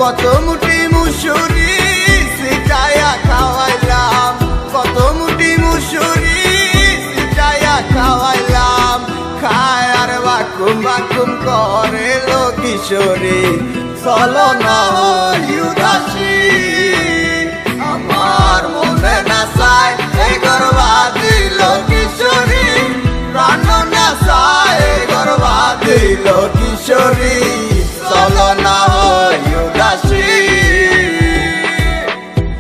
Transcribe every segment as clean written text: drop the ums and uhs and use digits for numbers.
কত মুঠি মুসুরি সিটায়া খাওয়াইলাম, কত মুঠি মুসুরি সিটায়া খাওয়াইলাম। খায় আর বাকুম বাকুম করে লো কিশোরী, চলো না হই উদাসী। আমার মনে না চায় এই গর্বা দিল কিশোরী, প্রাণ না চায় গর্বা দিল কিশোরী, চলো না হই উদাসী।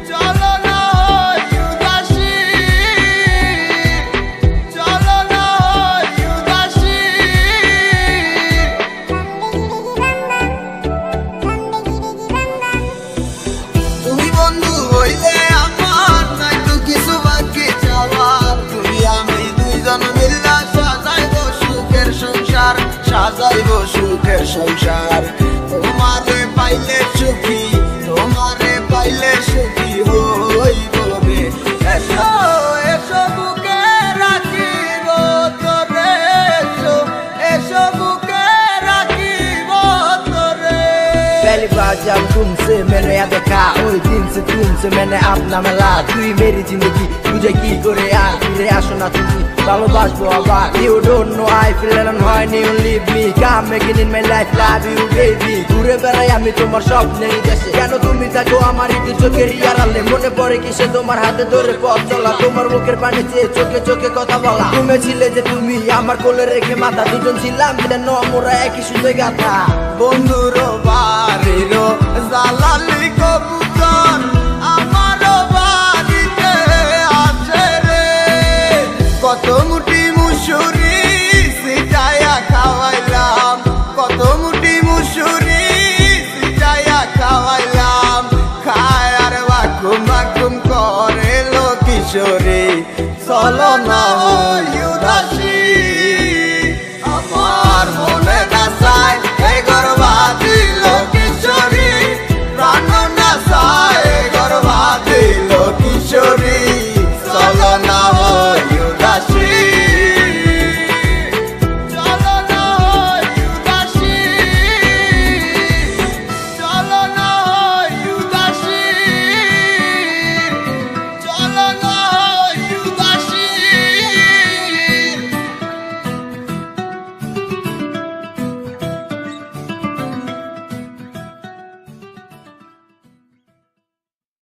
চলো না হই উদাসী, চলো না হই উদাসী। তুমি বন্ধু হইলে আমার নাই তো কিছু বাকি চাওয়ার, তুমি আমি দুইজন মিল্লা সাজাইব সুখের সংসার, সাজাইব সুখের সংসার। তোমারে পাইলে সুখী, তোমারে পাইলে সুখী হইব রে। এসো এসো বুকে রাখিব তোরে, এসো এসো বুকে রাখিব তোরে। पहली बार जब तुमसे मैंने याद देखा ওই দিন से तुमसे मैंने अपना मिला, তুই मेरी जिंदगी तुझे কি করে আর ফিরে আসো না তুমি, ভালোবাসবো আবার। You don't know I feel alone when you leave me, come making in my life love you baby। ঘুরে বেড়াই আমি তোমার স্বপ্নের দেশে, কেন তুমি থাকো আমার একটু চোখের আড়ালে, মনে পড়ে কিসে তোমার হাতে ধরে পথ চলা, তোমার মুখের পানি চেয়ে চোখে চোখে কথা বলা। তুমি ছিলে যে তুমি আমার কোলে রেখে মাথা, দুজন ছিলাম যেন আমরা একই সুতে গাথা। বন্ধুর বাড়ি